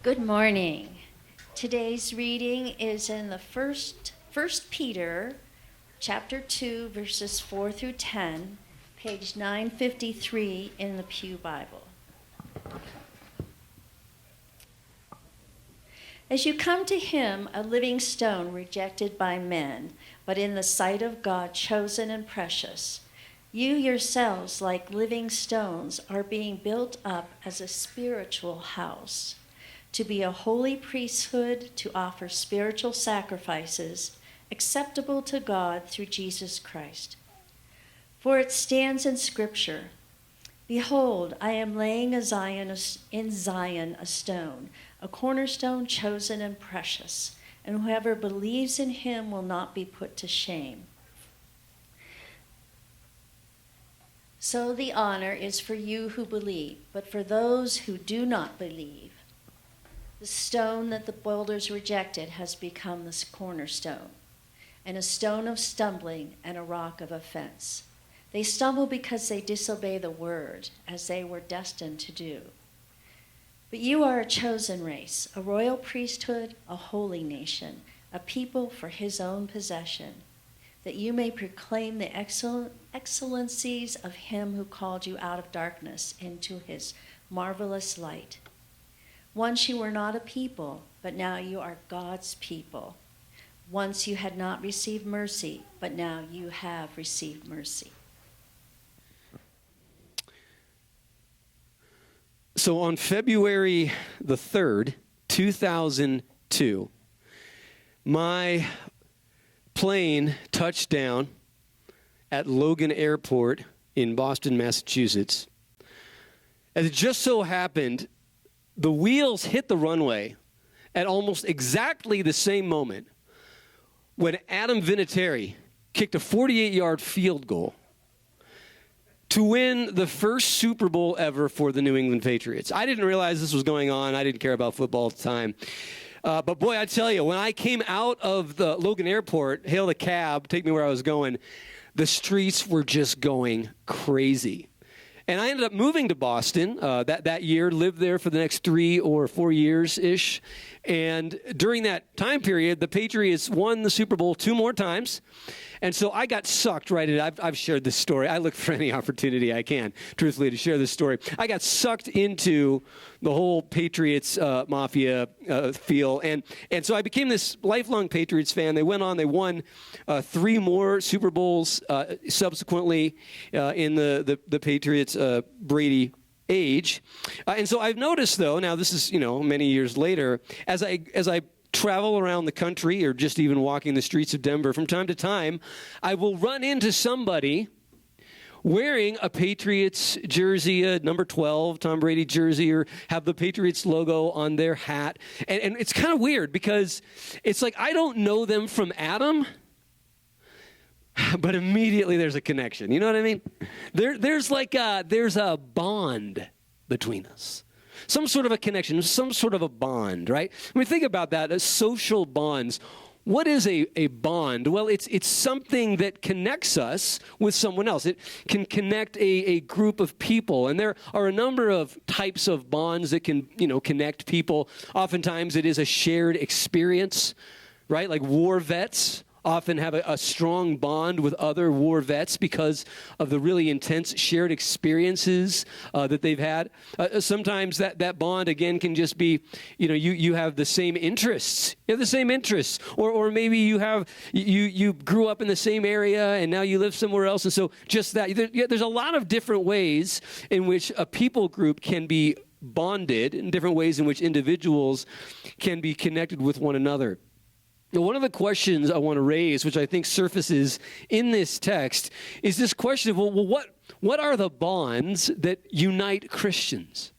Good morning. Today's reading is in the First Peter, chapter 2, verses 4 through 10, page 953 in the Pew Bible. As you come to him, a living stone rejected by men, but in the sight of God chosen and precious, you yourselves, like living stones, are being built up as a spiritual house, to be a holy priesthood, to offer spiritual sacrifices acceptable to God through Jesus Christ. For it stands in Scripture, "Behold, I am laying in Zion a stone, a cornerstone chosen and precious, and whoever believes in him will not be put to shame." So the honor is for you who believe, but for those who do not believe, the stone that the builders rejected has become this cornerstone, and a stone of stumbling and a rock of offense. They stumble because they disobey the word, as they were destined to do. But you are a chosen race, a royal priesthood, a holy nation, a people for his own possession, that you may proclaim the excellencies of him who called you out of darkness into his marvelous light. Once you were not a people, but now you are God's people. Once you had not received mercy, but now you have received mercy. So on February the 3rd, 2002, my plane touched down at Logan Airport in Boston, Massachusetts. As it just so happened, the wheels hit the runway at almost exactly the same moment when Adam Vinatieri kicked a 48-yard field goal to win the first Super Bowl ever for the New England Patriots. I didn't realize this was going on. I didn't care about football at the time. But boy, I tell you, when I came out of the Logan Airport, hailed a cab, take me where I was going, the streets were just going crazy. And I ended up moving to Boston that year, lived there for the next 3 or 4 years-ish. And during that time period, the Patriots won the Super Bowl 2 more times. And so I got sucked right in. I've shared this story. I look for any opportunity I can, truthfully, to share this story. I got sucked into the whole Patriots mafia feel. And so I became this lifelong Patriots fan. They went on. They won 3 more Super Bowls subsequently in the Patriots Brady age. And so I've noticed, though, now this is, many years later, as I travel around the country or just even walking the streets of Denver, from time to time, I will run into somebody wearing a Patriots jersey, a number 12 Tom Brady jersey, or have the Patriots logo on their hat. And it's kind of weird because it's like I don't know them from Adam, but immediately there's a connection. You know what I mean? There's a bond between us. Some sort of a connection, some sort of a bond, right? I mean, think about that, social bonds. What is a bond? Well, it's something that connects us with someone else. It can connect a group of people, and there are a number of types of bonds that can, connect people. Oftentimes it is a shared experience, right? Like war vets often have a strong bond with other war vets because of the really intense shared experiences that they've had. Sometimes that bond, again, can just be, you have the same interests. You have the same interests. Or maybe you grew up in the same area and now you live somewhere else. And so just that. There's a lot of different ways in which a people group can be bonded, and different ways in which individuals can be connected with one another. Now, one of the questions I want to raise, which I think surfaces in this text, is this question of, what are the bonds that unite Christians?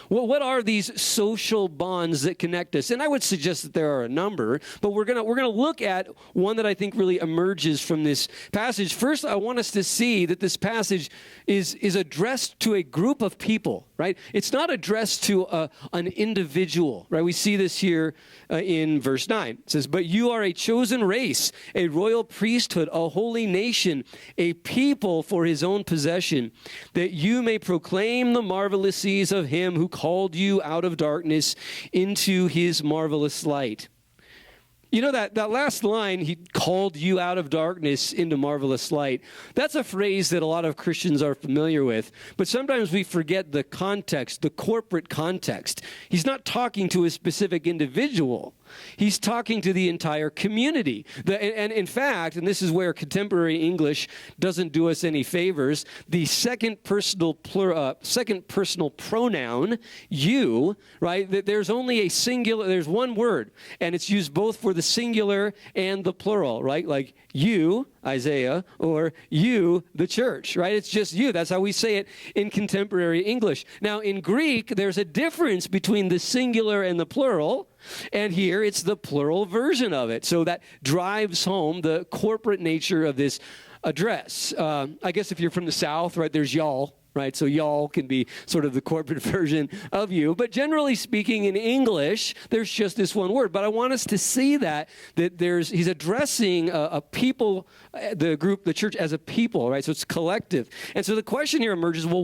Well, what are these social bonds that connect us? And I would suggest that there are a number, but we're gonna look at one that I think really emerges from this passage. First, I want us to see that this passage is addressed to a group of people. right? It's not addressed to an individual, right? We see this here in verse 9. It says, "But you are a chosen race, a royal priesthood, a holy nation, a people for his own possession, that you may proclaim the marvelous deeds of him who called you out of darkness into his marvelous light." You know, that last line, he called you out of darkness into marvelous light, that's a phrase that a lot of Christians are familiar with. But sometimes we forget the context, the corporate context. He's not talking to a specific individual. He's talking to the entire community. And in fact, and this is where contemporary English doesn't do us any favors, the second personal pronoun, you, right? There's only a singular, there's one word, and it's used both for the singular and the plural, right? Like you, Isaiah, or you, the church, right? It's just you. That's how we say it in contemporary English. Now, in Greek, there's a difference between the singular and the plural, and here it's the plural version of it. So that drives home the corporate nature of this address. I guess if you're from the South, right, there's y'all, right? So y'all can be sort of the corporate version of you. But generally speaking, in English, there's just this one word. But I want us to see that he's addressing a people, the group, the church as a people, right? So it's collective. And so the question here emerges, well,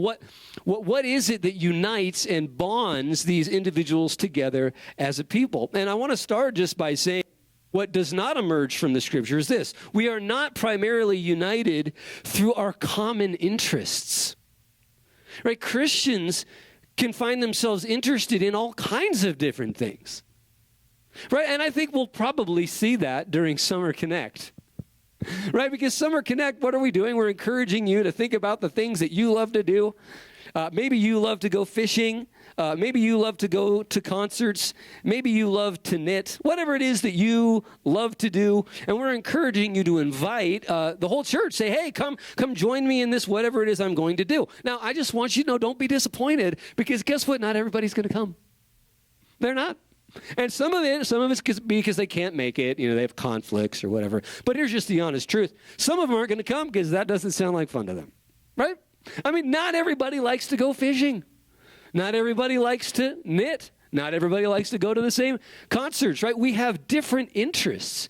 what is it that unites and bonds these individuals together as a people? And I want to start just by saying, what does not emerge from the scripture is this: we are not primarily united through our common interests. Right? Christians can find themselves interested in all kinds of different things. Right? And I think we'll probably see that during Summer Connect. Right? Because Summer Connect, what are we doing? We're encouraging you to think about the things that you love to do. Maybe you love to go fishing. Maybe you love to go to concerts. Maybe you love to knit. Whatever it is that you love to do. And we're encouraging you to invite the whole church. Say, hey, come join me in this, whatever it is I'm going to do. Now, I just want you to know, don't be disappointed, because guess what? Not everybody's going to come. They're not. And some of it's because they can't make it. You know, they have conflicts or whatever. But here's just the honest truth. Some of them aren't going to come because that doesn't sound like fun to them. Right? I mean, not everybody likes to go fishing. Not everybody likes to knit. Not everybody likes to go to the same concerts, right? We have different interests.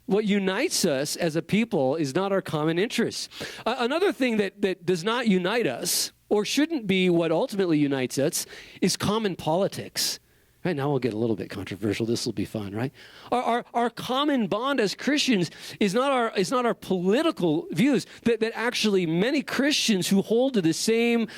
What unites us as a people is not our common interests. Another thing that does not unite us, or shouldn't be what ultimately unites us, is common politics. Right, now we'll get a little bit controversial. This will be fun, right? Our common bond as Christians is not our political views. That actually many Christians who hold to the same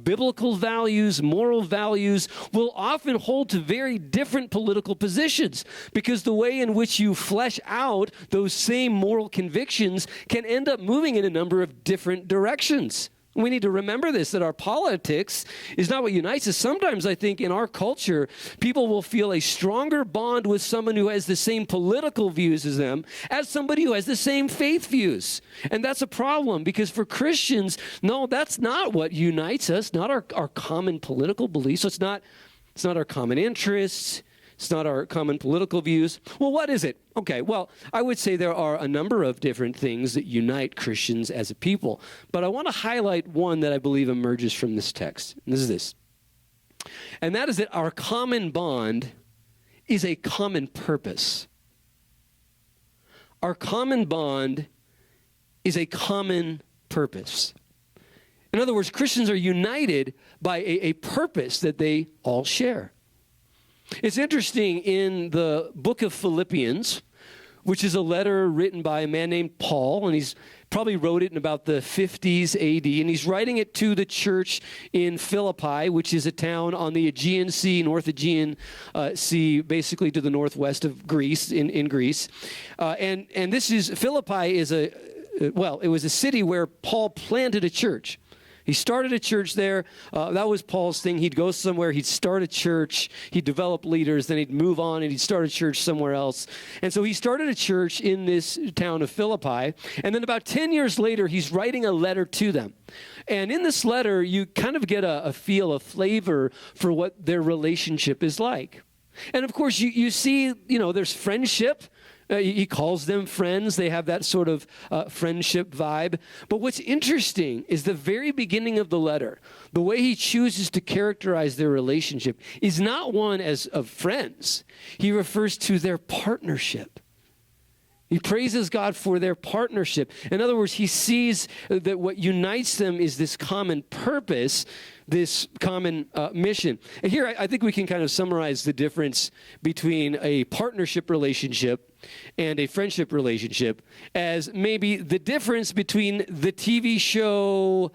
biblical values, moral values, will often hold to very different political positions, because the way in which you flesh out those same moral convictions can end up moving in a number of different directions. We need to remember this, that our politics is not what unites us. Sometimes I think in our culture, people will feel a stronger bond with someone who has the same political views as them as somebody who has the same faith views. And that's a problem, because for Christians, no, that's not what unites us, not our common political beliefs. So it's not our common interests. It's not our common political views. Well, what is it? Okay, well, I would say there are a number of different things that unite Christians as a people. But I want to highlight one that I believe emerges from this text. And this is this. And that is that our common bond is a common purpose. Our common bond is a common purpose. In other words, Christians are united by a purpose that they all share. It's interesting, in the book of Philippians, which is a letter written by a man named Paul, and he's probably wrote it in about the 50s AD, and he's writing it to the church in Philippi, which is a town on the Aegean Sea, North Aegean Sea, basically to the northwest of Greece, in Greece. And Philippi it was a city where Paul planted a church. He started a church there. That was Paul's thing. He'd go somewhere, he'd start a church, he'd develop leaders, then he'd move on and he'd start a church somewhere else. And so he started a church in this town of Philippi. And then about 10 years later, he's writing a letter to them. And in this letter, you kind of get a flavor for what their relationship is like. And of course, you see, there's friendship He calls them friends. They have that sort of friendship vibe. But what's interesting is the very beginning of the letter, the way he chooses to characterize their relationship is not one as of friends. He refers to their partnership. He praises God for their partnership. In other words, he sees that what unites them is this common purpose, this common mission. And here, I think we can kind of summarize the difference between a partnership relationship and a friendship relationship as maybe the difference between the TV show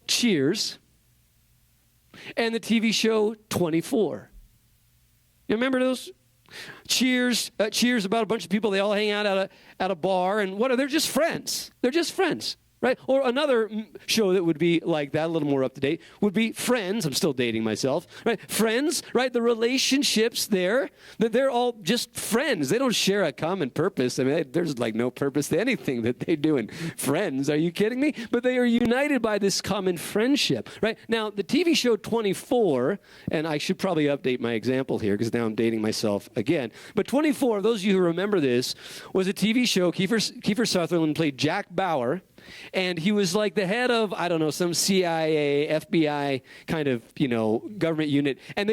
Cheers and the TV show 24. You remember those? Cheers about a bunch of people. They all hang out at a bar, and they're just friends. They're just friends, right? Or another show that would be like that, a little more up to date, would be Friends. I'm still dating myself, right? Friends, right? The relationships there, that they're all just friends. They don't share a common purpose. I mean, there's like no purpose to anything that they do in Friends. Are you kidding me? But they are united by this common friendship, right? Now, the TV show 24, and I should probably update my example here because now I'm dating myself again. But 24, those of you who remember this, was a TV show. Kiefer Sutherland played Jack Bauer. And he was like the head of, I don't know, some CIA, FBI kind of, government unit. And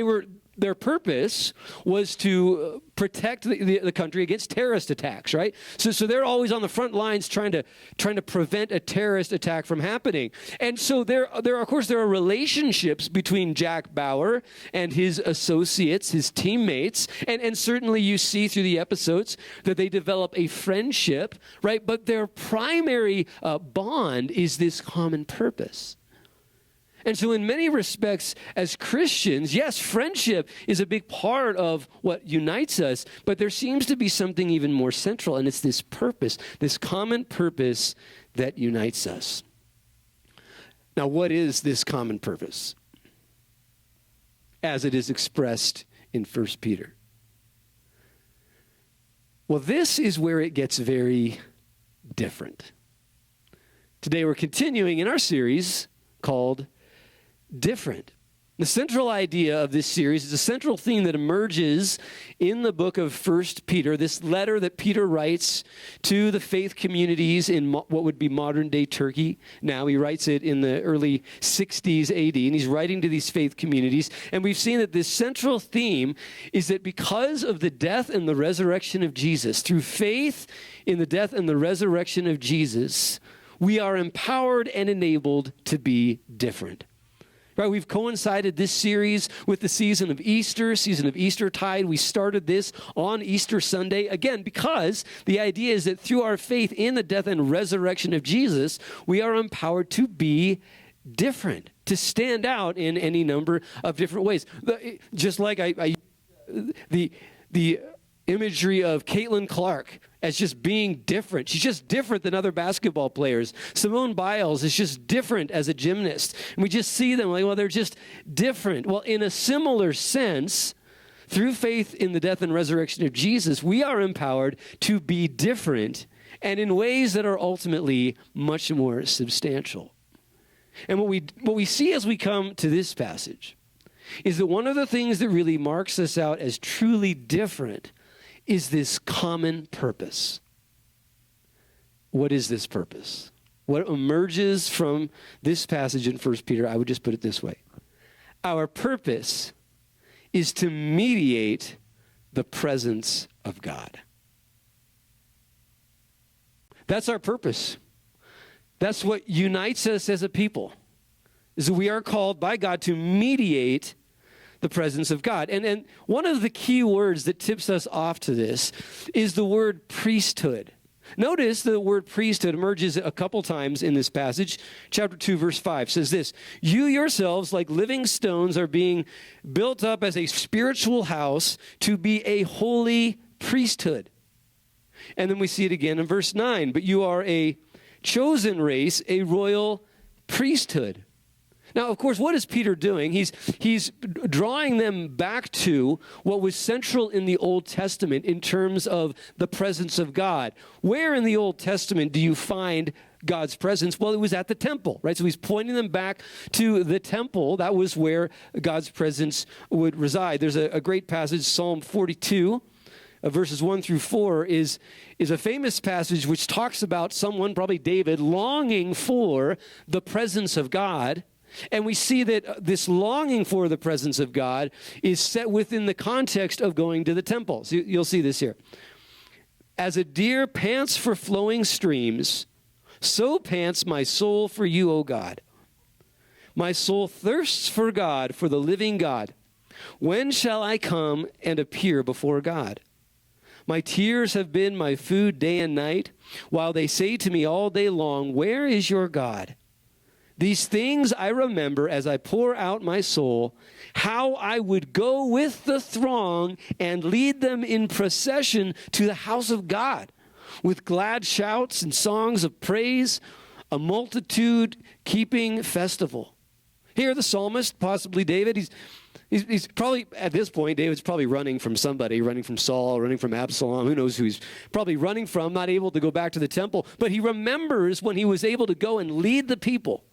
their purpose was to protect the country against terrorist attacks, right? So they're always on the front lines trying to prevent a terrorist attack from happening. And so there are relationships between Jack Bauer and his associates, his teammates, and certainly you see through the episodes that they develop a friendship, right? But their primary bond is this common purpose. And so in many respects, as Christians, yes, friendship is a big part of what unites us, but there seems to be something even more central, and it's this purpose, this common purpose that unites us. Now, what is this common purpose as it is expressed in 1 Peter? Well, this is where it gets very different. Today we're continuing in our series called Different. The central idea of this series is a central theme that emerges in the book of 1 Peter, this letter that Peter writes to the faith communities in what would be modern-day Turkey. Now, he writes it in the early 60s AD, and he's writing to these faith communities. And we've seen that this central theme is that because of the death and the resurrection of Jesus, through faith in the death and the resurrection of Jesus, we are empowered and enabled to be different. Right, we've coincided this series with the season of Eastertide. We started this on Easter Sunday, again, because the idea is that through our faith in the death and resurrection of Jesus, we are empowered to be different, to stand out in any number of different ways. Just like the imagery of Caitlin Clark as just being different. She's just different than other basketball players. Simone Biles is just different as a gymnast. And we just see them like, well, they're just different. Well, in a similar sense, through faith in the death and resurrection of Jesus, we are empowered to be different and in ways that are ultimately much more substantial. And what we see as we come to this passage is that one of the things that really marks us out as truly different is this common purpose. What is this purpose? What emerges from this passage in 1 Peter, I would just put it this way. Our purpose is to mediate the presence of God. That's our purpose. That's what unites us as a people, is that we are called by God to mediate the presence of God. And one of the key words that tips us off to this is the word priesthood. Notice the word priesthood emerges a couple times in this passage. Chapter 2, verse 5 says this: "You yourselves, like living stones, are being built up as a spiritual house to be a holy priesthood." And then we see it again in verse 9. "But you are a chosen race, a royal priesthood." Now, of course, what is Peter doing? He's drawing them back to what was central in the Old Testament in terms of the presence of God. Where in the Old Testament do you find God's presence? Well, it was at the temple, right? So he's pointing them back to the temple. That was where God's presence would reside. There's a great passage, Psalm 42. verses 1 through 4, is a famous passage which talks about someone, probably David, longing for the presence of God. And we see that this longing for the presence of God is set within the context of going to the temple. So you'll see this here. As a deer pants for flowing streams, so pants my soul for you, O God. My soul thirsts for God, for the living God. When shall I come and appear before God? My tears have been my food day and night, while they say to me all day long, where is your God? These things I remember as I pour out my soul, how I would go with the throng and lead them in procession to the house of God, with glad shouts and songs of praise, a multitude keeping festival. Here the psalmist, possibly David, he's probably, at this point, David's probably running from somebody, running from Saul, running from Absalom, who knows who he's probably running from, not able to go back to the temple. But he remembers when he was able to go and lead the people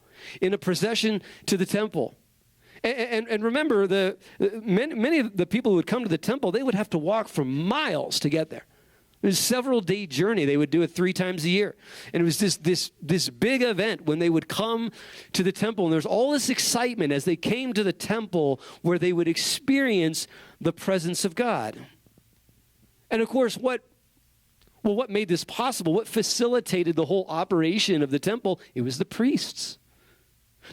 in a procession to the temple. And remember, many of the people who would come to the temple, they would have to walk for miles to get there. It was a several-day journey. They would do it 3 times a year. And it was this big event when they would come to the temple. And there's all this excitement as they came to the temple where they would experience the presence of God. And of course, what made this possible? What facilitated the whole operation of the temple? It was the priests.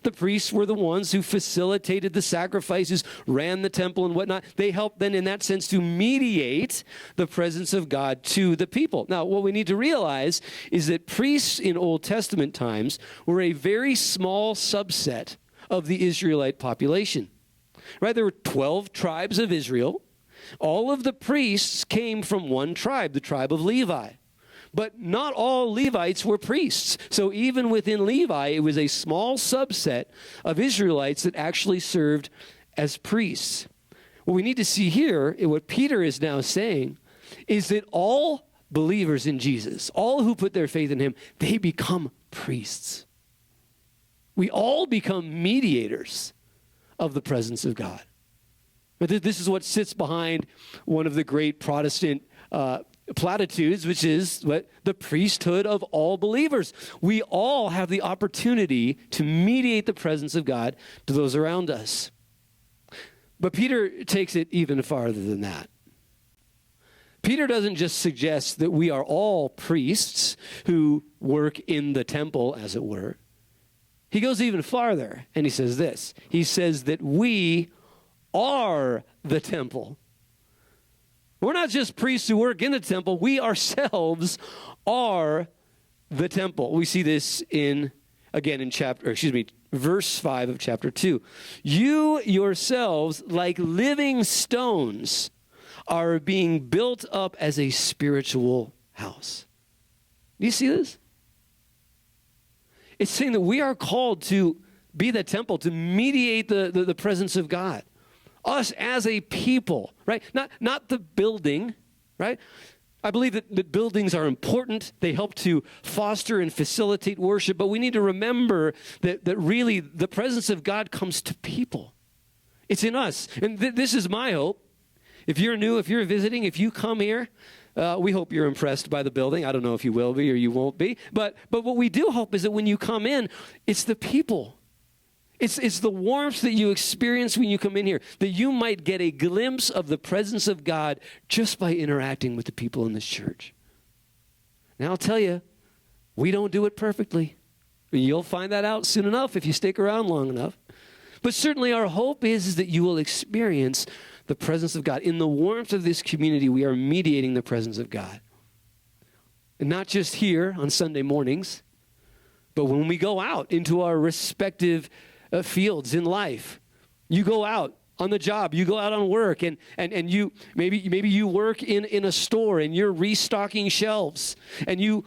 The priests were the ones who facilitated the sacrifices, ran the temple and whatnot. They helped then in that sense to mediate the presence of God to the people. Now, what we need to realize is that priests in Old Testament times were a very small subset of the Israelite population. Right? There were 12 tribes of Israel. All of the priests came from one tribe, the tribe of Levi. But not all Levites were priests. So even within Levi, it was a small subset of Israelites that actually served as priests. What we need to see here, and what Peter is now saying, is that all believers in Jesus, all who put their faith in him, they become priests. We all become mediators of the presence of God. But this is what sits behind one of the great Protestant platitudes, which is what the priesthood of all believers. We all have the opportunity to mediate the presence of God to those around us. But Peter takes it even farther than that. Peter doesn't just suggest that we are all priests who work in the temple, as it were. He goes even farther, and he says this. He says that we are the temple. We're not just priests who work in the temple. We ourselves are the temple. We see this in verse 5 of chapter 2. You yourselves, like living stones, are being built up as a spiritual house. Do you see this? It's saying that we are called to be the temple, to mediate the presence of God. Us as a people, right? Not the building, right? I believe that buildings are important. They help to foster and facilitate worship, but we need to remember that really the presence of God comes to people. It's in us. And this is my hope. If you're new, if you're visiting, if you come here, we hope you're impressed by the building. I don't know if you will be or you won't be, but what we do hope is that when you come in, it's the people. It's the warmth that you experience when you come in here, that you might get a glimpse of the presence of God just by interacting with the people in this church. Now, I'll tell you, we don't do it perfectly. You'll find that out soon enough if you stick around long enough. But certainly our hope is that you will experience the presence of God. In the warmth of this community, we are mediating the presence of God. And not just here on Sunday mornings, but when we go out into our respective fields in life. You go out on the job, you go out on work, and you maybe you work in a store and you're restocking shelves, and you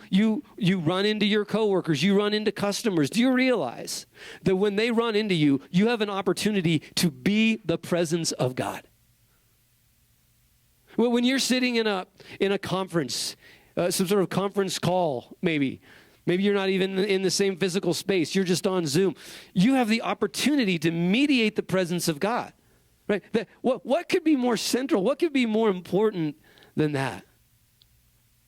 run into your coworkers, you run into customers. Do you realize that when they run into you, you have an opportunity to be the presence of God? Well, when you're sitting in a conference, some sort of conference call, maybe you're not even in the same physical space. You're just on Zoom. You have the opportunity to mediate the presence of God, right? What could be more central? What could be more important than that?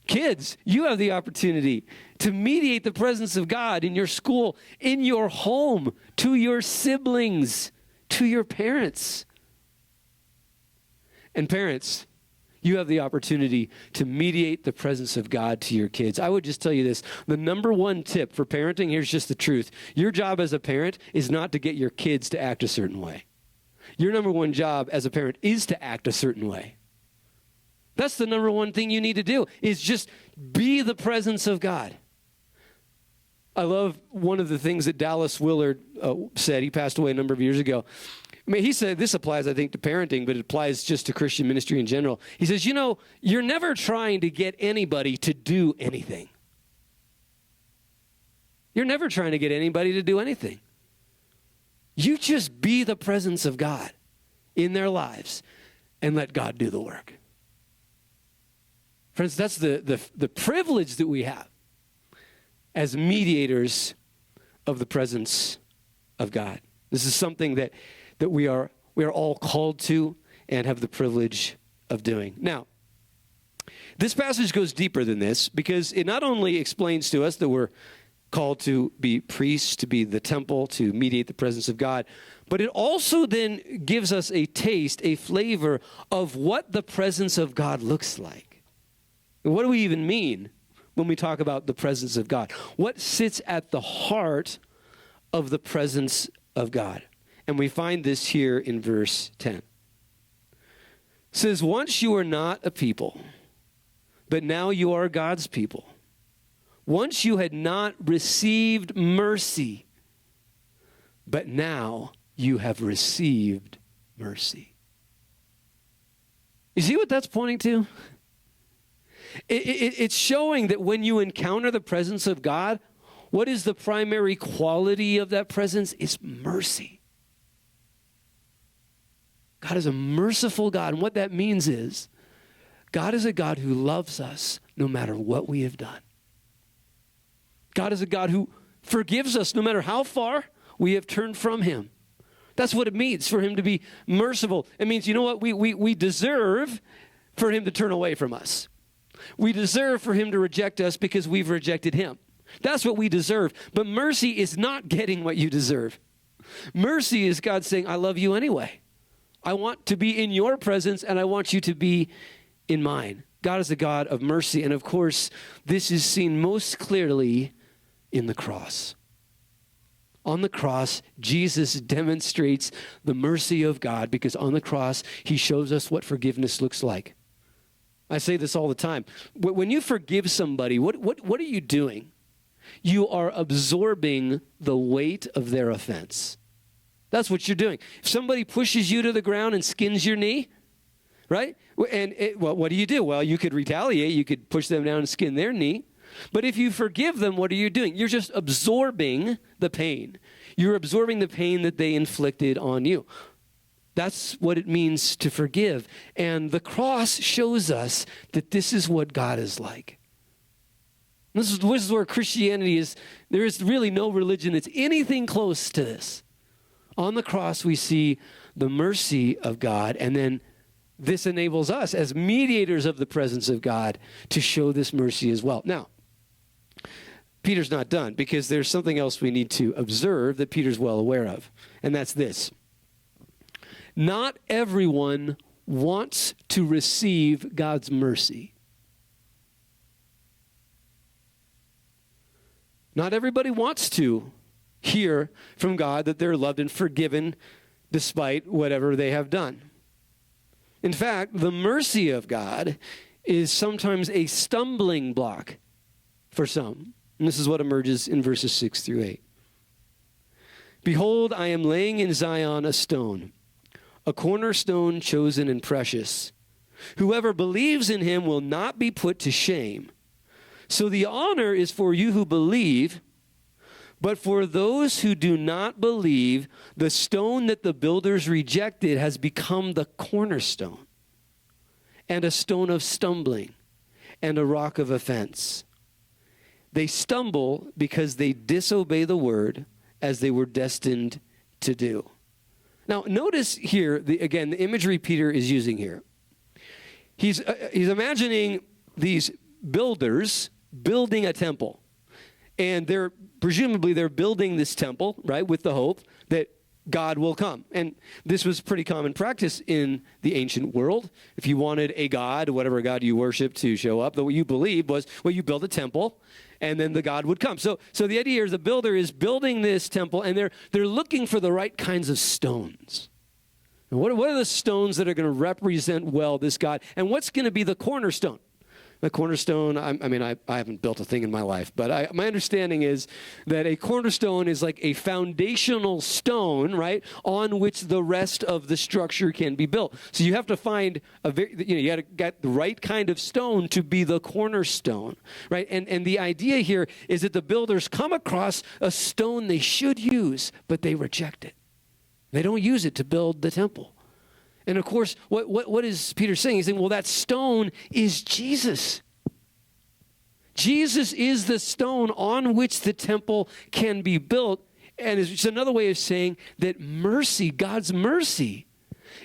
Kids, you have the opportunity to mediate the presence of God in your school, in your home, to your siblings, to your parents. And parents, you have the opportunity to mediate the presence of God to your kids. I would just tell you this. The number one tip for parenting, here's just the truth. Your job as a parent is not to get your kids to act a certain way. Your number one job as a parent is to act a certain way. That's the number one thing you need to do, is just be the presence of God. I love one of the things that Dallas Willard said. He passed away a number of years ago. I mean, he said, this applies, I think, to parenting, but it applies just to Christian ministry in general. He says, you're never trying to get anybody to do anything. You're never trying to get anybody to do anything. You just be the presence of God in their lives and let God do the work. Friends, that's the privilege that we have as mediators of the presence of God. This is something that we are all called to and have the privilege of doing. Now, this passage goes deeper than this because it not only explains to us that we're called to be priests, to be the temple, to mediate the presence of God, but it also then gives us a taste, a flavor of what the presence of God looks like. And what do we even mean when we talk about the presence of God? What sits at the heart of the presence of God? And we find this here in verse 10. It says, once you were not a people, but now you are God's people. Once you had not received mercy, but now you have received mercy. You see what that's pointing to? It's showing that when you encounter the presence of God, what is the primary quality of that presence? It's mercy. God is a merciful God. And what that means is God is a God who loves us no matter what we have done. God is a God who forgives us no matter how far we have turned from him. That's what it means for him to be merciful. It means, you know what? We deserve for him to turn away from us. We deserve for him to reject us because we've rejected him. That's what we deserve. But mercy is not getting what you deserve. Mercy is God saying, I love you anyway. I want to be in your presence and I want you to be in mine. God is a God of mercy. And of course, this is seen most clearly in the cross. On the cross, Jesus demonstrates the mercy of God because on the cross, he shows us what forgiveness looks like. I say this all the time. When you forgive somebody, what are you doing? You are absorbing the weight of their offense. That's what you're doing. If somebody pushes you to the ground and skins your knee, right? And what do? Well, you could retaliate. You could push them down and skin their knee. But if you forgive them, what are you doing? You're just absorbing the pain. You're absorbing the pain that they inflicted on you. That's what it means to forgive. And the cross shows us that this is what God is like. This is where Christianity is. There is really no religion that's anything close to this. On the cross, we see the mercy of God, and then this enables us as mediators of the presence of God to show this mercy as well. Now, Peter's not done because there's something else we need to observe that Peter's well aware of, and that's this. Not everyone wants to receive God's mercy. Not everybody wants to hear from God that they're loved and forgiven despite whatever they have done. In fact, the mercy of God is sometimes a stumbling block for some. And this is what emerges in verses 6 through 8. Behold, I am laying in Zion a stone, a cornerstone chosen and precious. Whoever believes in him will not be put to shame. So the honor is for you who believe, but for those who do not believe, the stone that the builders rejected has become the cornerstone, and a stone of stumbling, and a rock of offense. They stumble because they disobey the word as they were destined to do. Now, notice here, again, the imagery Peter is using here. he's imagining these builders building a temple. And presumably they're building this temple, right, with the hope that God will come. And this was pretty common practice in the ancient world. If you wanted a god, whatever god you worshiped, to show up, what you believed was, well, you build a temple, and then the god would come. So the idea is the builder is building this temple, and they're looking for the right kinds of stones. And what are the stones that are going to represent well this God? And what's going to be the cornerstone? The cornerstone, I haven't built a thing in my life, but my understanding is that a cornerstone is like a foundational stone, right, on which the rest of the structure can be built. So you have to find you got to get the right kind of stone to be the cornerstone, right? And the idea here is that the builders come across a stone they should use, but they reject it. They don't use it to build the temple. And of course, what is Peter saying? He's saying, well, that stone is Jesus. Jesus is the stone on which the temple can be built. And it's another way of saying that mercy, God's mercy,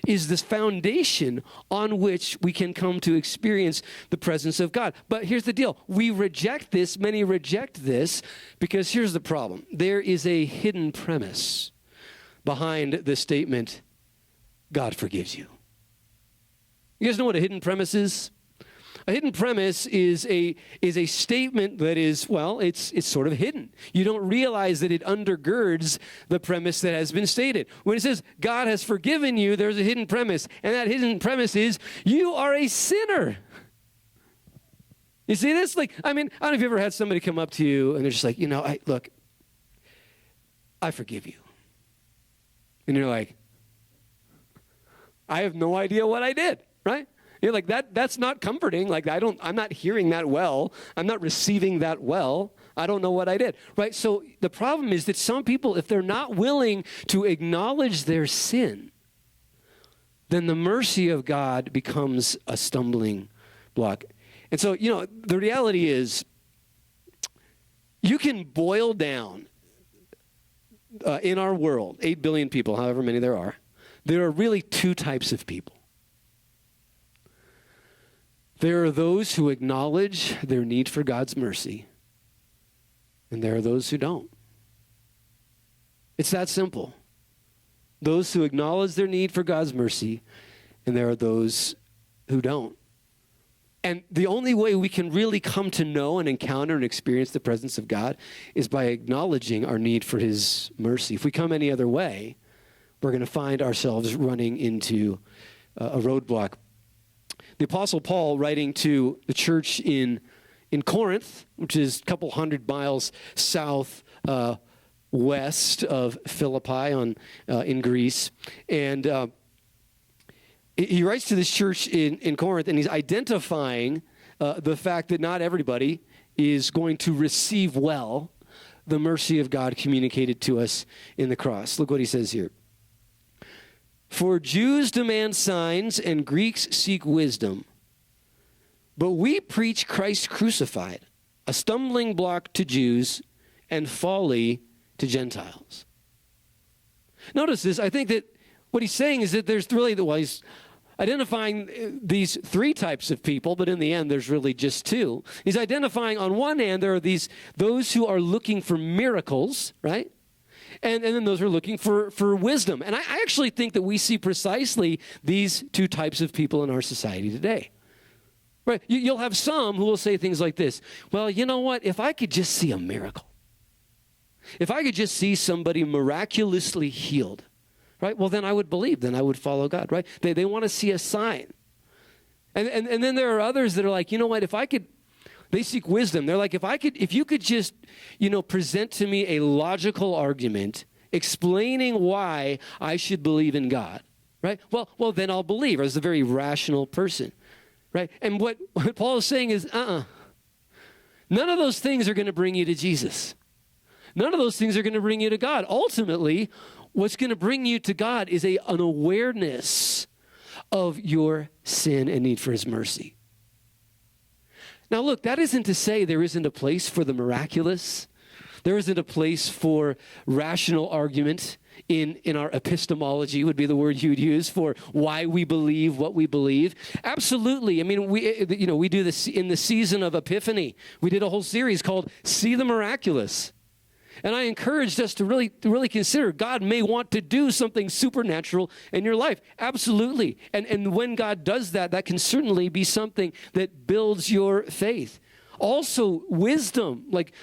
is this foundation on which we can come to experience the presence of God. But here's the deal. We reject this. Many reject this because here's the problem. There is a hidden premise behind the statement, God forgives you. You guys know what a hidden premise is? A hidden premise is a statement that is, well, it's sort of hidden. You don't realize that it undergirds the premise that has been stated. When it says God has forgiven you, there's a hidden premise. And that hidden premise is you are a sinner. You see this? I don't know if you ever had somebody come up to you and they're just like, look, I forgive you. And you're like, I have no idea what I did, right? You're like, that's not comforting. Like, I'm not hearing that well. I'm not receiving that well. I don't know what I did, right? So the problem is that some people, if they're not willing to acknowledge their sin, then the mercy of God becomes a stumbling block. And so, the reality is you can boil down in our world, 8 billion people, however many there are really two types of people. There are those who acknowledge their need for God's mercy, and there are those who don't. It's that simple. Those who acknowledge their need for God's mercy, and there are those who don't. And the only way we can really come to know and encounter and experience the presence of God is by acknowledging our need for his mercy. If we come any other way, we're going to find ourselves running into a roadblock. The Apostle Paul, writing to the church in Corinth, which is a couple hundred miles south west of Philippi in Greece, and he writes to this church in Corinth, and he's identifying the fact that not everybody is going to receive well the mercy of God communicated to us in the cross. Look what he says here. For Jews demand signs and Greeks seek wisdom, but we preach Christ crucified, a stumbling block to Jews and folly to Gentiles. Notice this. I think that what he's saying is that there's really, he's identifying these three types of people, but in the end, there's really just two. He's identifying on one hand, there are those who are looking for miracles, right? And then those who are looking for wisdom. And I actually think that we see precisely these two types of people in our society today. Right? You'll have some who will say things like this. Well, you know what? If I could just see a miracle, if I could just see somebody miraculously healed, right? Well, then I would believe. Then I would follow God, right? They want to see a sign. And then there are others that are like, you know what? If I could... They seek wisdom. They're like, if you could just, present to me a logical argument explaining why I should believe in God, right? Well, then I'll believe as a very rational person, right? And what Paul is saying is, none of those things are going to bring you to Jesus. None of those things are going to bring you to God. Ultimately, what's going to bring you to God is an awareness of your sin and need for his mercy. Now, look, that isn't to say there isn't a place for the miraculous. There isn't a place for rational argument in our epistemology, would be the word you would use for why we believe what we believe. Absolutely. I mean, we do this in the season of Epiphany. We did a whole series called See the Miraculous. And I encouraged us to really consider God may want to do something supernatural in your life. Absolutely. And when God does that, that can certainly be something that builds your faith. Also, wisdom, like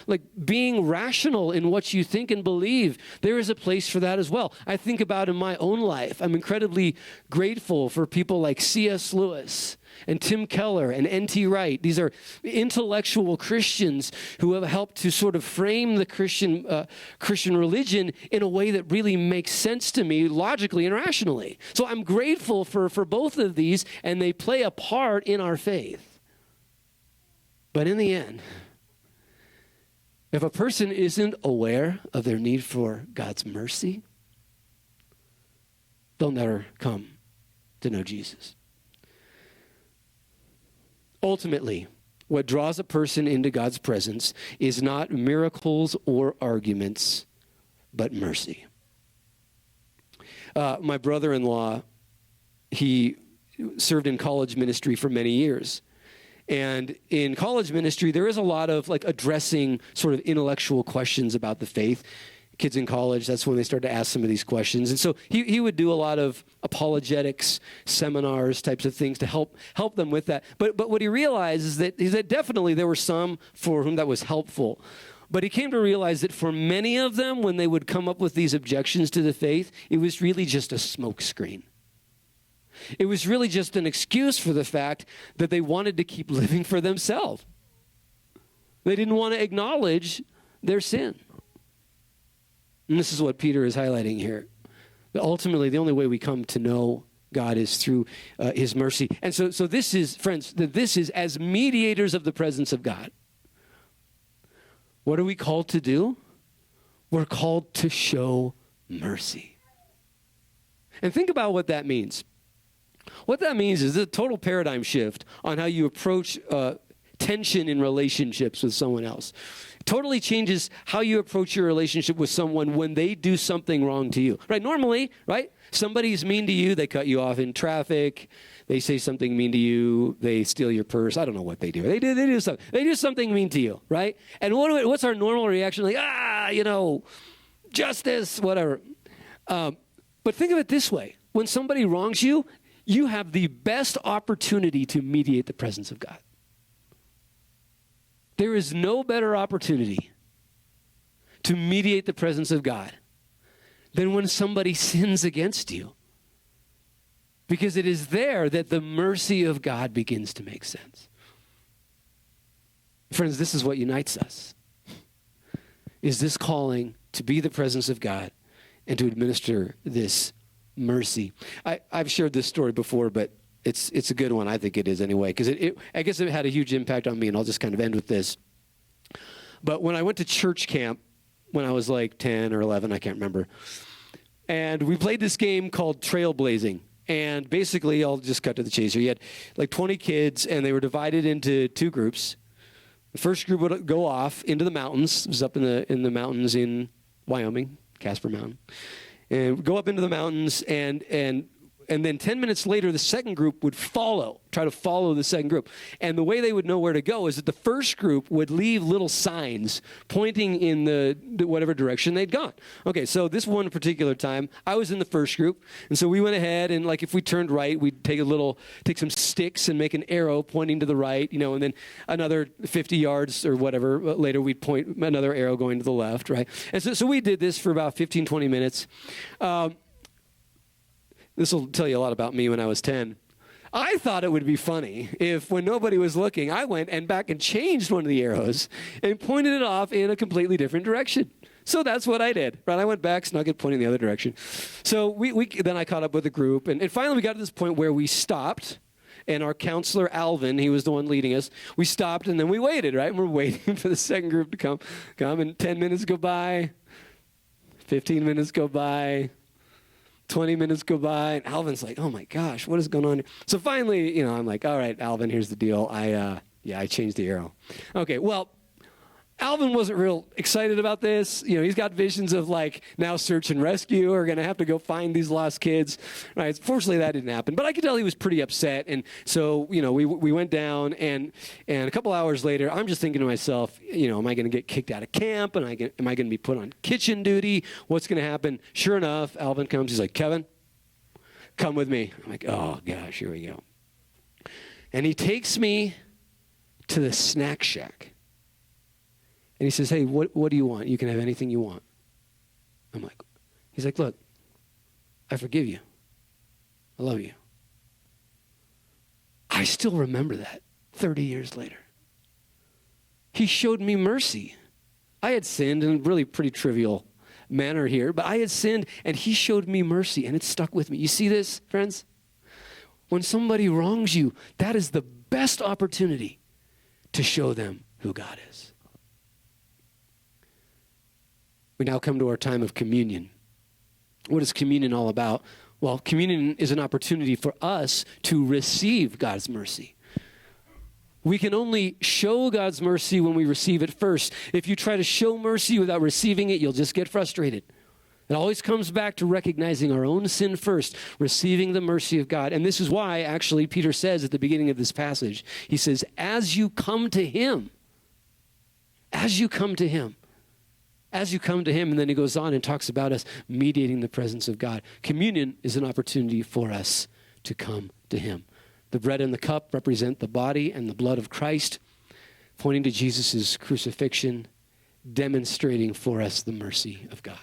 being rational in what you think and believe, there is a place for that as well. I think about in my own life, I'm incredibly grateful for people like C.S. Lewis and Tim Keller and N.T. Wright. These are intellectual Christians who have helped to sort of frame the Christian religion in a way that really makes sense to me logically and rationally. So I'm grateful for both of these, and they play a part in our faith. But in the end, if a person isn't aware of their need for God's mercy, they'll never come to know Jesus. Ultimately, what draws a person into God's presence is not miracles or arguments, but mercy. My brother-in-law, he served in college ministry for many years. And in college ministry, there is a lot of like addressing sort of intellectual questions about the faith. Kids in college, that's when they start to ask some of these questions. And so he would do a lot of apologetics, seminars, types of things to help them with that. But what he realized is that definitely there were some for whom that was helpful. But he came to realize that for many of them, when they would come up with these objections to the faith, it was really just a smokescreen. It was really just an excuse for the fact that they wanted to keep living for themselves. They didn't want to acknowledge their sin. And this is what Peter is highlighting here. That ultimately, the only way we come to know God is through his mercy. And so this is, friends, this is as mediators of the presence of God. What are we called to do? We're called to show mercy. And think about what that means. What that means is a total paradigm shift on how you approach tension in relationships with someone else. It totally changes how you approach your relationship with someone when they do something wrong to you. Right? Normally, right? Somebody's mean to you, they cut you off in traffic, they say something mean to you, they steal your purse. I don't know what they do. They do something mean to you, right? And what's our normal reaction? Like, justice, whatever. But think of it this way. When somebody wrongs you, you have the best opportunity to mediate the presence of God. There is no better opportunity to mediate the presence of God than when somebody sins against you. Because it is there that the mercy of God begins to make sense. Friends, this is what unites us. Is this calling to be the presence of God and to administer this mercy. I've shared this story before, but it's a good one. I think it is anyway, because I guess it had a huge impact on me, and I'll just kind of end with this. But when I went to church camp when I was like 10 or 11, I can't remember, and we played this game called Trailblazing. And basically, I'll just cut to the chase here. You had like 20 kids, and they were divided into two groups. The first group would go off into the mountains. It was up in the mountains in Wyoming, Casper Mountain. And go up into the mountains, and then 10 minutes later, the second group would try to follow the second group. And the way they would know where to go is that the first group would leave little signs pointing in the whatever direction they'd gone. Okay, so this one particular time, I was in the first group, and so we went ahead, and like if we turned right, we'd take some sticks and make an arrow pointing to the right, and then another 50 yards or whatever later, we'd point another arrow going to the left, right? And so we did this for about 15, 20 minutes. This will tell you a lot about me when I was 10. I thought it would be funny if, when nobody was looking, I went and back and changed one of the arrows and pointed it off in a completely different direction. So that's what I did, right? I went back, snuck it, pointing the other direction. So then I caught up with the group, and finally we got to this point where we stopped, and our counselor, Alvin, he was the one leading us, we stopped, and then we waited, right? And we're waiting for the second group to come, and 10 minutes go by, 15 minutes go by, 20 minutes go by, and Alvin's like, oh my gosh, what is going on here? So finally, I'm like, all right, Alvin, here's the deal. I changed the arrow. Okay, well, Alvin wasn't real excited about this. He's got visions of like now search and rescue. We're going to have to go find these lost kids. Right? Fortunately, that didn't happen. But I could tell he was pretty upset. And so, we went down, and a couple hours later, I'm just thinking to myself, am I going to get kicked out of camp? And am I going to be put on kitchen duty? What's going to happen? Sure enough, Alvin comes. He's like, Kevin, come with me. I'm like, oh, gosh, here we go. And he takes me to the snack shack. And he says, hey, what do you want? You can have anything you want. He's like, look, I forgive you. I love you. I still remember that 30 years later. He showed me mercy. I had sinned in a really pretty trivial manner here, but I had sinned, and he showed me mercy, and it stuck with me. You see this, friends? When somebody wrongs you, that is the best opportunity to show them who God is. We now come to our time of communion. What is communion all about? Well, communion is an opportunity for us to receive God's mercy. We can only show God's mercy when we receive it first. If you try to show mercy without receiving it, you'll just get frustrated. It always comes back to recognizing our own sin first, receiving the mercy of God. And this is why, actually, Peter says at the beginning of this passage, he says, as you come to him, and then he goes on and talks about us mediating the presence of God. Communion is an opportunity for us to come to him. The bread and the cup represent the body and the blood of Christ, pointing to Jesus' crucifixion, demonstrating for us the mercy of God.